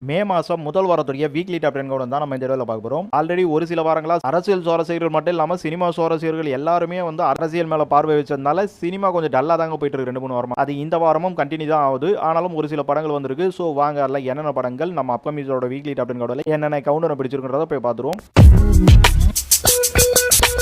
மே மாசம் முதல் வாரத்துடைய weekly top 10 count தான் நம்ம இந்த வீடியோல பார்க்க போறோம். ஆல்ரெடி ஒரு சில வாரங்களா அரசியல் சுவாரஸ்யர்கள் மட்டும் இல்லாம சினிமா சுவாரஸ்யர்கள் எல்லாருமே வந்து அரசியல் மேல பார்வை வச்சதுனால சினிமா கொஞ்சம் டல்லா தாங்க போயிட்டு இருக்கு 2-3 வாரமா. அது இந்த வாரமும் கண்டினியூ தான் ஆகுது. ஆனாலும் ஒரு சில படங்கள் வந்திருக்கு. சோ வாங்க அதுல என்னென்ன படங்கள் நம்ம அப்கமிங்கோட வீக்லி டாப் 10 கவுண்ட்ல என்னென்ன கவுண்டரை பிடிச்சிருக்குன்றத போய் பார்த்துருவோம்.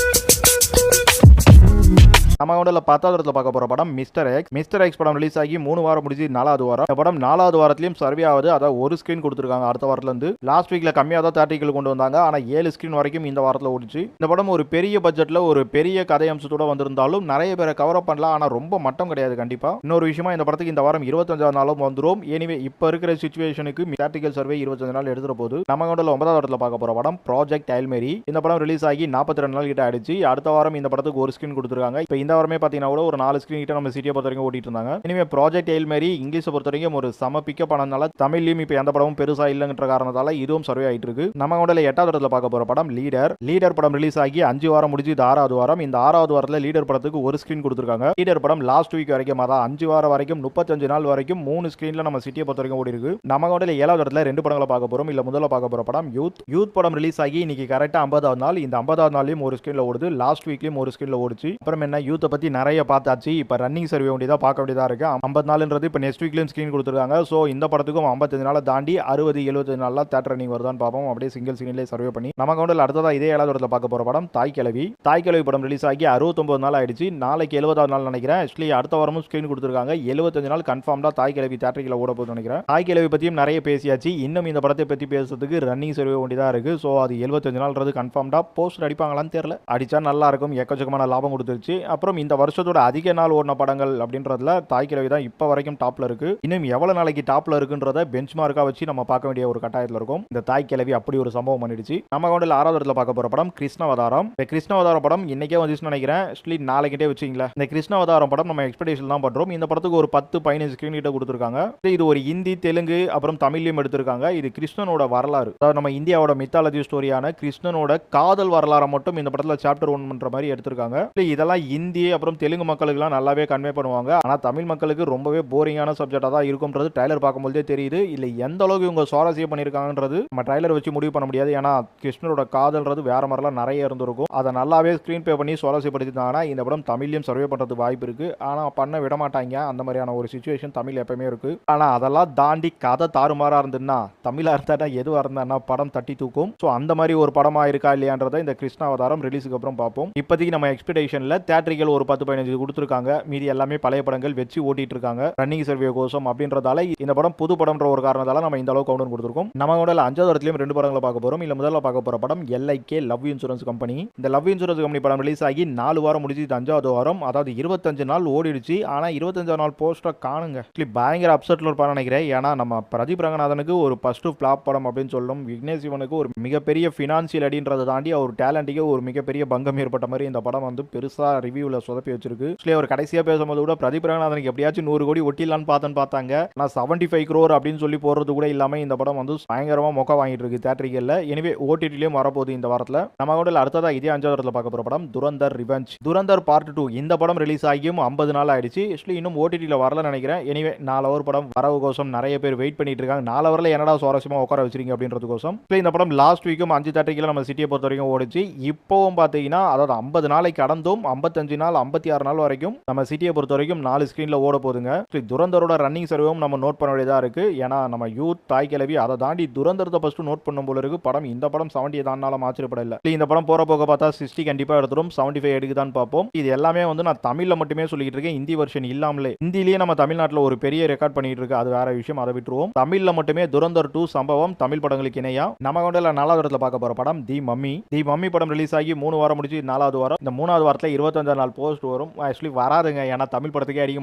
நம்ம கவுண்டர்ல 10வது இடத்துல பார்க்க போற படம் மிஸ்டர் எக்ஸ். மிஸ்டர் எக்ஸ் படம் ரிலீஸ் ஆகி 3 வாரம் முடிஞ்சு 4வது வாரம். இந்த படம் 4வது வாரத்திலயும் சர்வே ஆகுது. அதாவது ஒரு ஸ்கிரீன் கொடுத்துருக்காங்க அடுத்த வாரத்துல இருந்து. லாஸ்ட் வீக்ல கம்மியா தான் தேட்டரிக்கல் கொண்டு வந்தாங்க. ஆனா 7 ஸ்கிரீன் வரைக்கும் இந்த வாரத்துல ஓடிச்சு. இந்த படம் ஒரு பெரிய பட்ஜெட்ல ஒரு பெரிய கதை அம்சத்தோட வந்திருந்தாலும் நிறைய பேரை கவர் அப் பண்ணலாம். ஆனா ரொம்ப மட்டம் கிடையாது கண்டிப்பா. இன்னொரு விஷயமா இந்த படத்துக்கு இந்த வாரம் 25வது நாளும் வந்துரும். எனிவே இப்ப இருக்கிற சிச்சுவேஷனுக்கு தேட்டரிக்கல் சர்வே 25 நாள் எடுத்துற போது. நம்ம கவுண்டர்ல 9வது இடத்துல பார்க்க போற படம் ப்ராஜெக்ட் ஹெயில் இந்த படம் ரிலீஸ் ஆகி 42 நாள் கிட்ட ஆயிடுச்சு. அடுத்த வாரம் இந்த படத்துக்கு ஒரு ஸ்கிரீன் கொடுத்துருக்காங்க. இப்போ இந்த வாரமே பாத்தீங்கன்னா ஒரு 4 ஸ்கிரீன் கிட்ட நம்ம சிட்டியை பொறுத்த வரைக்கும் ஓட்டிட்டு இருந்தாங்க. இனிமே ப்ராஜெக்ட் ஹெயில் மேரி இங்கிலீஷை பொறுத்த வரைக்கும் ஒரு சம பிக்கப் ஆனதுனால தமிழ்லயும் இப்போ எந்த படமும் பெருசா இல்லைன்ற காரணத்தால இதுவும் சர்வே ஆயிட்டு இருக்கு. நம்ம கவுண்டர்ல 8வது இடத்துல பார்க்க போற படம் லீடர் படம் ரிலீஸ் ஆகி 5 வாரம் முடிஞ்சு இது 6வது வாரம். இந்த 6வது வாரத்துல லீடர் படத்துக்கு ஒரு ஸ்கிரீன் கொடுத்துருக்காங்க. லீடர் படம் லாஸ்ட் வீக் வரைக்கும் அதான் 5 வாரம் வரைக்கும் 35 நாள் வரைக்கும் 3 ஸ்கிரீன்ல நம்ம சிட்டியை பொறுத்த வரைக்கும் ஓடி இருக்கு. நம்ம கவுண்டர்ல 7வது இடத்துல 2 படங்களை பார்க்க போறோம். இல்ல முதல்ல பார்க்க போற படம் யூத் படம் ரிலீஸ் ஆகி இன்னைக்கு கரெக்டா 50வது நாள். இந்த 50வது நாள்லயும் ஒரு ஸ்கிரீன்ல ஓடுது. லாஸ்ட் வீக்லயும் ஒரு ஸ்கிரீன்ல ஓடுச்சு. அப்புறம் என்ன யூத்தை பத்தி நிறைய பார்த்தாச்சு. இப்ப ரன்னிங் சர்வே வேண்டியதா பார்க்க வேண்டியதா இருக்கு. 50 நாள்ன்றது இப்ப நெக்ஸ்ட் வீக்லயும் ஸ்கிரீன் கொடுத்துருக்காங்க. சோ இந்த படத்துக்கும் 55 நாளை தாண்டி 60-70 நாள்ல தேட்டர் ரன்னிங் வருதான்னு பார்ப்போம். அப்படியே சிங்கிள் ஸ்கிரீன்லேயே சர்வே பண்ணி நம்ம கவுண்டர்ல அடுத்ததா இதே 7வது இடத்துல பார்க்க போற படம் தாய் கிழவி படம் ரிலீஸ் ஆகி 69 நாள் ஆயிடுச்சு. நாளைக்கு 70வது நாள் நினைக்கிறேன். ஆக்சுவலி அடுத்த வாரமும் ஸ்கிரீன் கொடுத்துருக்காங்க. 75 நாள் கன்ஃபார்ம் தான் தாய் கிழவி தேட்டரில் ஓட போகுது நினைக்கிறேன். தாய் கிழவி பத்தியும் நிறைய பேசியாச்சு. இன்னும் இந்த படத்தை பத்தி பேசுறதுக்கு ரன்னிங் சர்வே வேண்டியதா இருக்கு. சோ அது 75 நாள்ன்றது கன்ஃபார்ம் தான். போஸ்டர் அடிப்பாங்களான்னு தெரியல. அடிச்சா நல்லா இருக்கும். எக்கச்சக்கமான லாபம் கொடுத்துருச்சு. அப்புறம் இந்த வருஷத்தோட அதிக நாள் ஓடின படங்கள் அப்படின்றதுல தாய் கிழவி தான் இப்ப வரைக்கும் டாப்ல இருக்கு. இன்னும் எவ்வளவு நாளைக்கு டாப்ல இருக்குன்றத பெஞ்ச் மார்க்கா வச்சு நம்ம பார்க்க வேண்டிய ஒரு கட்டாயத்தில் இருக்கும். இந்த தாய் கிழவி அப்படி ஒரு சம்பவம் பண்ணிடுச்சு. நம்ம கவுண்டர்ல 6வது இடத்துல பார்க்க போற படம் கிருஷ்ணவதாரம். இந்த கிருஷ்ணவதாரம் படம் இன்னைக்கே வந்துச்சுன்னு நினைக்கிறேன். ஆக்சுவலி நாளைக்கிட்டே வச்சுங்களேன். இந்த கிருஷ்ணவதாரம் படம் நம்ம எக்ஸ்பெக்டேஷன் தான் பண்றோம். இந்த படத்துக்கு ஒரு 10-15 ஸ்கிரீன் கிட்ட கொடுத்துருக்காங்க. இது ஒரு ஹிந்தி தெலுங்கு அப்புறம் தமிழ்லயும் எடுத்திருக்காங்க. இது கிருஷ்ணனோட வரலாறு, அதாவது நம்ம இந்தியாவோட மித்தாலஜி ஸ்டோரியான கிருஷ்ணனோட காதல் வரலாறு மட்டும் இந்த படத்துல சாப்டர் 1 பண்ற மாதிரி எடுத்திருக்காங்க. இதெல்லாம் இந்தி அப்புறம் தெலுங்கு மக்களுக்கு எல்லாம் நல்லாவே கன்வே பண்ணுவாங்க. ஆனா தமிழ் மக்களுக்கு ரொம்பவே போரிங்கான சப்ஜெக்டா தான் இருக்கும்ன்றது ட்ரைலர் பார்க்கும்போதே தெரியுது. இல்ல எந்த அளவுக்கு இவங்க சுவாரஸ்யம் பண்ணிருக்காங்கன்றது நம்ம ட்ரைலர் வச்சு முடிவு பண்ண முடியாது. ஏன்னா கிருஷ்ணனோட காதல்ன்றது வேற மாதிரிலாம் நிறைய இருந்திருக்கும். அதை நல்லாவே ஸ்கிரீன் பே பண்ணி சுவாரஸ்யப்படுத்திட்டாங்கன்னா இந்த படம் தமிழ்லயும் சர்வே பண்றது வாய்ப்பு இருக்கு. ஆனா பண்ண விட மாட்டாங்க. அந்த மாதிரியான ஒரு சிச்சுவேஷன் தமிழ் எப்பவுமே இருக்கு. ஆனா அதெல்லாம் தாண்டி கதை தாறுமாறா இருந்துன்னா தமிழா இருந்தா எதுவா இருந்தா படம் தட்டி தூக்கும். சோ அந்த மாதிரி ஒரு படமா இருக்கா இல்லையான்றதை இந்த கிருஷ்ணாவதாரம் ரிலீஸுக்கு அப்புறம் பார்ப்போம். இப்போதைக்கு நம்ம எக்ஸ்பெக்டேஷன்ல தியேட்டரிக்கல் ஒரு 10-15 கொடுத்துருக்காங்க. மீதி எல்லாமே பழைய படங்கள் வச்சு ஓட்டிட்டு இருக்காங்க ரன்னிங் சர்வே கோசம் அப்படின்றதால. இந்த படம் புது படம்ன்ற ஒரு காரணத்தால நம்ம இந்த அளவுக்கு கவுண்ட் கொடுத்துருக்கோம். நம்ம கவுண்டர்ல 5வது இடத்துலயும் 2 படங்களை பார்க்க போறோம். இல்ல முதல்ல பார்க்க போற படம் LIK லவ் இன்சூரன்ஸ் கம்பெனி. இந்த லவ் இன்சூரன்ஸ் கம்பெனி படம் ரிலீஸ் ஆகி 4 வாரம் முடிஞ்சு 5வது வாரம். அதாவது 25 நாள் ஓடிடுச்சு. ஆனா 25 நாள் போஸ்டர் காணுங்க. பயங்கர அப்செட்ல இருப்பான்னு நினைக்கிறேன். ஏன்னா நம்ம பிரதீப் ரங்கநாதனுக்கு ஒரு ஃபர்ஸ்ட் ஃபிளாப் படம் அப்படின்னு சொல்லணும். விக்னேஷ் சிவனுக்கு ஒரு மிகப்பெரிய பினான்சியல் அடின்றதை தாண்டி அவர் டேலண்ட்டுக்கு ஒரு மிகப்பெரிய பங்கம் ஏற்பட்ட மாதிரி இந்த படம் வந்து பெருசா ரிவ்யூல சொதப்பி வச்சிருக்கு. அவர் கடைசியா பேசும்போது கூட பிரதீப் ரங்கநாதனுக்கு எப்படியாச்சும் 100 கோடி ஒட்டிடலான்னு பார்த்தாங்க. நான் 75 crore அப்படின்னு சொல்லி போறது கூட இல்லாம இந்த படம் வந்து பயங்கரமா மொக்க வாங்கிட்டு இருக்கு தியேட்டரிக்கல்ல. எனவே ஓடிடிலயும் வரப்போகுது இந்த வாரத்துல. நம்ம கூட அடுத்ததா இதே 5வது இடத்துல பார்க்க போற படம் துரந்தர் ரிவெஞ்ச். துரந்தர் பார்ட் 2 இந்த படம் ரிலீஸ் ஆகியும் 50 நாள் ஆயிடுச்சு. ஆக்சுவலி இன்னும் ஓடிடில வரல நினைக்கிறேன். எனவே 4 ஹவர் படம் வரவு கோசம் நிறைய பேர் வெயிட் பண்ணிட்டு இருக்காங்க. 4 ஹவர்ல என்னடா சுவாரஸ்யமா உட்கார வச்சிருக்கீங்க அப்படின்றது கோசம். இந்த படம் லாஸ்ட் வீக்கும் 5 தியேட்டரிக்கல்ல நம்ம சிட்டியை பொறுத்த வரைக்கும் ஓடிச்சு. இப்போவும் பாத்தீங்கன்னா அதாவது 50 நாளைக்கு கடந்தும் 55 நாள் 56 நாள் வரைக்கும் நம்ம சிட்டியை பொறுத்த வரைக்கும் 4 ஸ்கிரீன்ல ஓட போதுங்க. துரந்தரோட ரன்னிங் சர்வேவும் நம்ம நோட் பண்ண வேண்டியதா இருக்கு. ஏன்னா நம்ம யூத் தாய் கிழவி அதை தாண்டி துரந்தரத்தை ஃபர்ஸ்ட் நோட் பண்ணும் போல இருக்கு. படம் இந்த படம் 70 தாண்டாலும் ஆச்சரியப்படல. இந்த படம் போற போக பார்த்தா 60 கண்டிப்பா எடுத்துரும். 75 எடுக்குதான் பார்ப்போம். இது எல்லாமே வந்து நான் தமிழ்ல மட்டுமே சொல்லிட்டு இருக்கேன். ஹிந்தி வெர்ஷன் இல்லாமலே ஹிந்திலேயே நம்ம தமிழ்நாட்டில் ஒரு பெரிய ரெக்கார்ட் பண்ணிட்டு இருக்கு. அது வேற விஷயம், அதை விட்டுருவோம். தமிழ்ல மட்டுமே துரந்தர் 2 சம்பவம் தமிழ் படங்களுக்கு இணையா. நம்ம கொண்டல 4வது இடத்துல பார்க்க போற படம் தி மம்மி படம் ரிலீஸ் ஆகி 3 வாரம் முடிச்சு 4வது வாரம். இந்த 3வது வாரத்துல 25 நாள் போஸ்ட் வரும். ஆக்சுவலி வராதுங்க. ஏன்னா தமிழ் படத்துக்கே அடிக்க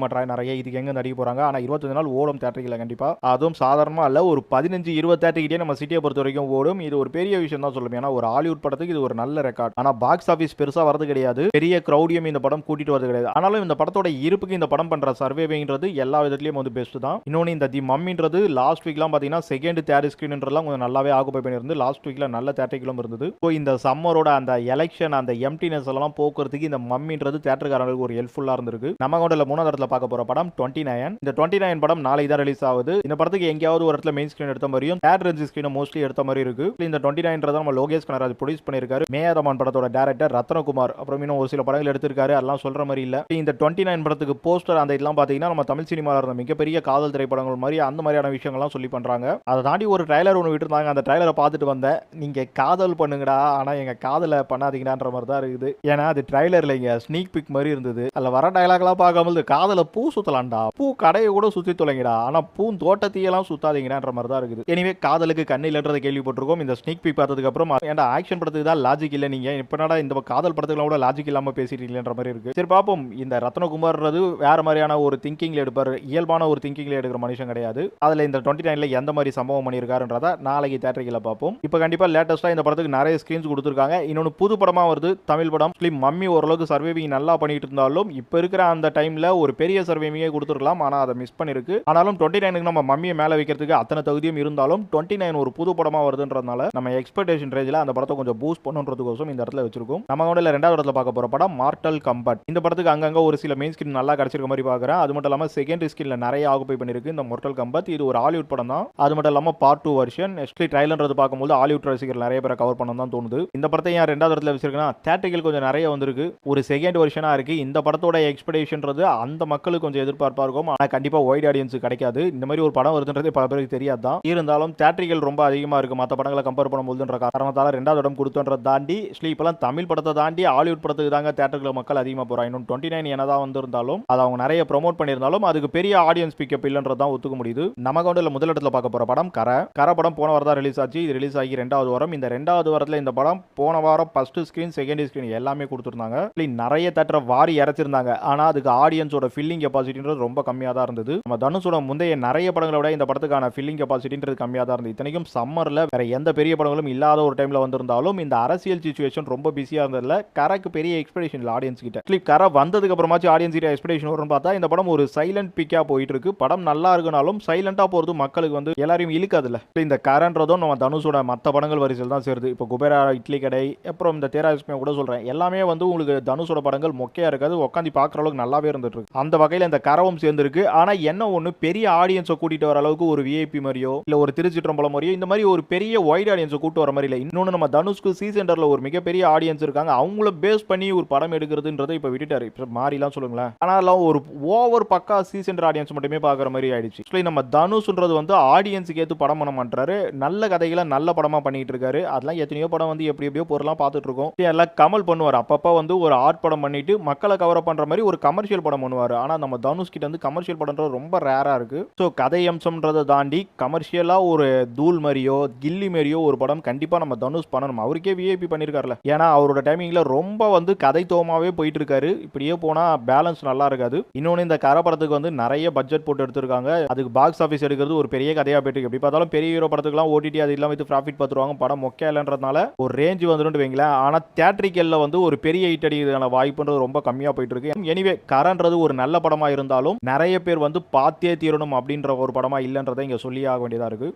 மாட்டாங்க நிறைய. இதுக்கு எங்க நடிக்க போறாங்க. ஆனா 25 நாள் ஓடும் தியேட்டரிக்கல்ல கண்டிப்பா. அதுவும் சாதாரணமா இல்ல. ஒரு 15-20 தியேட்டரிக்கிட்டே நம்ம சிட்டியை பொறுத்த வரைக்கும் ஓடும். இது ஒரு பெரிய விஷயம் தான் சொல்லுவேன். ஏன்னா ஒரு ஹாலிவுட் படத்துக்கு இது ஒரு நல்ல ரெக்கார்ட். ஆனா பாக்ஸ் ஆபீஸ் பெருசா வரது கிடையாது. பெரிய கிரௌடியம் இந்த படம் கூட்டிட்டு வரது கிடையாது. ஆனாலும் இந்த படத்தோட இருப்புக்கு இந்த படம் பண்ற சர்வேவிங்கிறது எல்லா விதத்திலயும் வந்து பெஸ்ட் தான். இன்னொன்னு இந்த தி மம்மின்றது லாஸ்ட் வீக்லாம் பாத்தீங்கன்னா செகண்ட் தேர்ட் ஸ்கிரீன்ன்றலாம் கொஞ்சம் நல்லாவே ஆக்குபை பண்ணிருந்து. லாஸ்ட் வீக்ல நல்ல தியேட்டரிக்கலும் இருந்தது. இந்த சம்மரோட அந்த எலெக்ஷன் அந்த எம்டினஸ் எல்லாம் போக்குறதுக்கு இந்த மம்மின்றது அப்படின்றது தியேட்டர்காரங்களுக்கு ஒரு ஹெல்ப்ஃபுல்லா இருந்திருக்கு. நம்ம கவுண்டர்ல 3வது இடத்துல பார்க்க போற படம் 29. இந்த 29 படம் நாளை தான் ரிலீஸ் ஆகுது. இந்த படத்துக்கு எங்கேயாவது ஒரு இடத்துல மெயின் ஸ்கிரீன் எடுத்த மாதிரியும் தேர்ட் ரேஞ்ச் ஸ்கிரீன் மோஸ்ட்லி எடுத்த மாதிரி இருக்கு. இந்த 29 நம்ம லோகேஷ் கனகராஜ் ப்ரொடியூஸ் பண்ணிருக்காரு. மேயாதமான் படத்தோட டைரக்டர் ரத்னகுமார் அப்புறம் இன்னும் ஒரு சில படங்கள் எடுத்திருக்காரு. அதெல்லாம் சொல்ற மாதிரி இல்ல. இந்த 29 படத்துக்கு போஸ்டர் அந்த இதெல்லாம் பாத்தீங்கன்னா நம்ம தமிழ் சினிமால இருந்த மிகப்பெரிய காதல் திரைப்படங்கள் மாதிரி அந்த மாதிரியான விஷயங்கள்லாம் சொல்லி பண்றாங்க. அதை தாண்டி ஒரு ட்ரைலர் ஒன்று விட்டுருந்தாங்க. அந்த ட்ரைலரை பார்த்துட்டு வந்தேன். நீங்க காதல் பண்ணுங்கடா, ஆனா எங்க காதலை பண்ணாதீங்கடான்ற மாதிரி தான் இருக்குது. ஏன்னா அது ட்ரைலர்ல இங்க ஸ்னீக் பிக் மாதிரி இருந்தது. அதுல வர டைலாக்லாம் பார்க்கும்போது காதலை பூ சுத்தலாம்டா, பூ கடையை கூட சுத்தி தொலைங்கடா, ஆனா பூ தோட்டத்தையெல்லாம் சுத்தாதீங்கடான்ற மாதிரி தான் இருக்குது. எனவே காதலுக்கு கண்ணு இல்லைன்றதை கேள்விப்பட்டிருக்கோம். இந்த ஸ்னீக் பிக் பார்த்ததுக்கு அப்புறம் ஏன்டா ஆக்ஷன் படத்துக்கு தான் லாஜிக் இல்லை, நீங்க இப்ப இந்த காதல் படத்துக்கு கூட லாஜிக் இல்லாம பேசிட்டீங்கன்ற மாதிரி இருக்கு. சரி பாப்போம். இந்த ரத்னகுமார்ன்றது வேற மாதிரியான ஒரு திங்கிங்ல எடுப்பார். இயல்பான ஒரு திங்கிங்ல எடுக்கிற மனுஷன் கிடையாது. அதுல இந்த 29ல எந்த மாதிரி சம்பவம் பண்ணியிருக்காருன்றத நாளைக்கு தியேட்டர்ல பார்ப்போம். இப்போ கண்டிப்பா லேட்டஸ்டா இந்த படத்துக்கு நிறைய ஸ்கிரீன்ஸ் கொடுத்துருக்காங்க. இன்னொன்று புது படமா வருது, தமிழ் படம். மம்மி ஓரளவுக்கு சர்வைவிங் நல்லா பண்ணிட்டு இருந்தாலும் இப்போ இருக்கிற அந்த டைம்ல ஒரு பெரிய சர்வைவிங்கே கொடுத்துருக்கலாம். ஆனா அதை மிஸ் பண்ணிருக்கு. ஆனாலும் 29க்கு நம்ம மம்மியை மேல வைக்கிறதுக்கு அத்தனை தகுதியும் இருந்தாலும் 29 ஒரு புது படமா வருதுன்றதுனால நம்ம எக்ஸ்பெக்டேஷன் ரேஞ்சில் அந்த படத்தை கொஞ்சம் பூஸ்ட் பண்ணுன்றதுக்கோசம் இந்த இடத்துல வச்சிருக்கோம். நம்ம கவுண்டர்ல 2வது இடத்துல பார்க்க போற படம் மார்டல் கம்பட். இந்த படத்துக்கு அங்கங்க ஒரு சில மெயின் ஸ்கிரீன் நல்லா கிடைச்சிருக்க மாதிரி பார்க்குறேன். அது மட்டும் இல்லாமல் செகண்டரி ஸ்கிரீன்ல நிறைய ஆக்குபை பண்ணிருக்கு இந்த மார்டல் கம்பட். இது ஒரு ஹாலிவுட் படம் தான். அது மட்டும் இல்லாமல் பார்ட் 2 வெர்ஷன். எஸ்பெஷலி ட்ரைலர்ன்றது பார்க்கும்போது ஹாலிவுட் ரசிகர்கள் நிறைய பேரை கவர் பண்ண தான் தோணுது. இந்த படத்தை ஏன் 2வது இடத்துல வச்சிருக்கேன்னா தியேட்டர்கள் கொஞ்சம் நிறைய வந்திருக்கு. ஒரு செகண்ட் வெர்ஷனா இருக்கு. இந்த படத்தோட எக்ஸ்பெக்டேஷன்றது அந்த மக்களுக்கு கொஞ்சம் எதிர்பார்ப்பா இருக்கும். ஆனா கண்டிப்பா வைட் ஆடியன்ஸ் கிடைக்காது. இந்த மாதிரி ஒரு படம் வருதுன்றது பல பேருக்கு தெரியாது தான். இருந்தாலும் தியேட்டர்கள் ரொம்ப அதிகமா இருக்கு மற்ற படங்களை கம்பேர் பண்ணும்போதுன்ற காரணத்தால 2வது இடம் கொடுத்தோன்றதை தாண்டி இப்பெல்லாம் தமிழ் படத்தை தாண்டி ஹாலிவுட் படத்துக்கு தாங்க தியேட்டர்கள் மக்கள் அதிகமாக போறாங்க. இன்னும் 29 என்னதான் வந்திருந்தாலும் அதை அவங்க நிறைய ப்ரோமோட் பண்ணியிருந்தாலும் அதுக்கு பெரிய ஆடியன்ஸ் பிக்கப் இல்லைன்றதான் ஒத்துக்க முடியுது. நம்ம கவுண்டர்ல முதல் இடத்துல பார்க்க போற படம் கரை படம் போன வாரம் தான் ரிலீஸ் ஆச்சு. இது ரிலீஸ் ஆகி 2வது வாரம். இந்த 2வது வாரத்தில் இந்த படம் போன வாரம் ஃபர்ஸ்ட் ஸ்கிரீன் செகண்ட் ஸ்கிரீன் எல்லாமே கொடுத்துருந்தாங்க. நிறைய தேட்டரை வாரி இறச்சிருந்தாங்க. ஆனா அதுக்கு ஆடியன்ஸோட ஃபில்லிங் கெபாசிட்டின்றது ரொம்ப கம்மியாக தான் இருந்தது. நம்ம தனுஷோட முந்தைய நிறைய படங்களை விட இந்த படத்துக்கான ஃபில்லிங் கெபாசிட்டின்றது கம்மியாக தான் இருந்தது. இத்தனைக்கும் சம்மர்ல வேற எந்த பெரிய படங்களும் இல்லாத ஒரு டைம்ல வந்திருந்தாலும் இந்த அரசியல் சிச்சுவேஷன் ரொம்ப பிஸியா இருந்ததுல கரைக்கு பெரிய எக்ஸ்பெக்டேஷன் இல்லை ஆடியன்ஸ் கிட்ட. கரை வந்ததுக்கு அப்புறமாச்சு ஆடியன்ஸ் கிட்ட எக்ஸ்பெக்டேஷன் வரும்னு பார்த்தா இந்த படம் ஒரு சைலண்ட் பிக்கா போயிட்டு இருக்கு. படம் நல்லா இருக்குனாலும் சைலண்டா போறது மக்களுக்கு வந்து எல்லாரையும் இழுக்காதுல்ல. இந்த கரன்றதும் நம்ம தனுஷோட மற்ற படங்கள் வரிசையில் தான் சேருது. இப்போ குபேரா இட்லி கடை அப்புறம் இந்த தேராஸ்மியா கூட சொல்றேன், எல்லாமே வந்து உங்களுக்கு தனுஷோட படங்கள் மொக்கையா இருக்காது, உட்காந்து பார்க்குற அளவுக்கு நல்லாவே இருந்துட்டு இருக்கு. அந்த வகையில் இந்த கரவும் சேர்ந்துருக்கு. ஆனா என்ன ஒன்று பெரிய ஆடியன்ஸை கூட்டிட்டு வர அளவுக்கு ஒரு விஐபி மாதிரியோ இல்ல ஒரு திருச்சிற்றம்பலம் மாதிரியோ இந்த மாதிரி ஒரு பெரிய வைட் ஆடியன்ஸை கூட்டு வர மாதிரி இல்லை. இன்னொன்று நம்ம தனுஷ்க்கு சி சென்டர்ல ஒரு மிகப்பெரிய ஆடியன்ஸ் இருக்காங்க. அவங்கள பேஸ் பண்ணி ஒரு படம் எடுக்கிறதுன்றதை இப்போ விட்டுட்டாரு. இப்போ மாறிலாம் சொல்லுங்களேன். ஆனால் ஒரு ஓவர் பக்கா சி சென்டர் ஆடியன்ஸ் மட்டுமே பார்க்குற மாதிரி ஆயிடுச்சு. நம்ம தனுஷ்ன்றது வந்து ஆடியன்ஸுக்கு ஏற்று படம் பண்ண மாட்டாரு. நல்ல கதைகளை நல்ல படமா பண்ணிட்டு இருக்காரு. அதெல்லாம் எத்தனையோ படம் வந்து எப்படி எப்படியோ பொருளாக பார்த்துட்டு இருக்கோம். எல்லாம் கமல் பண்ணுவார். அப்பப்போ வந்து ஒரு ஆர்ட் படம் பண்ணிட்டு மக்களை கவர் பண்ற மாதிரி ஒரு கமர்ஷியல் படம் பண்ணுவார். ஆனா நம்ம தனுஷ் கிட்ட வந்து கமர்ஷியல் படம்ன்றது ரொம்ப ரேரா இருக்கு. ஸோ கதை அம்சம்ன்றதை தாண்டி கமர்ஷியலா ஒரு தூள் மாதிரியோ கில்லி மாதிரியோ ஒரு படம் கண்டிப்பா நம்ம தனுஷ் பண்ணணும். அவருக்கே விஐபி பண்ணிருக்காருல. ஏன்னா அவரோட டைமிங்ல ரொம்ப வந்து கதை தோமாவே போயிட்டு இருக்காரு. இப்படியே போனா பேலன்ஸ் நல்லா இருக்காது. இன்னொன்னு இந்த கரை படத்துக்கு வந்து நிறைய பட்ஜெட் போட்டு எடுத்திருக்காங்க. அதுக்கு பாக்ஸ் ஆஃபீஸ் எடுக்கிறது ஒரு பெரிய கதையா போயிட்டு எப்படி பார்த்தாலும் பெரிய ஹீரோ படத்துக்குலாம் ஓடிடி அது இல்லாம வித் ப்ராஃபிட் பார்த்துருவாங்க. படம் மொக்கையா இல்லைன்றதுனால ஒரு ரேஞ்ச் வந்துடும் வைங்களேன். ஆனா தியேட்டரிக்கல்ல வந்து ஒரு பெரிய ஹிட் அடிக்கிறதுக்கான வாய்ப்புன்றது ரொம்ப கம்மியா போயிட்டு இருக்கு. எனிவே கரன்றது ஒரு நல்ல படமா இருந்தாலும் நிறைய பேர் வந்து பார்த்தே தீரணும் அப்படின்ற ஒரு படமா இல்லைன்றதை இங்க சொல்லி ஆக வேண்டியதா இருக்கு.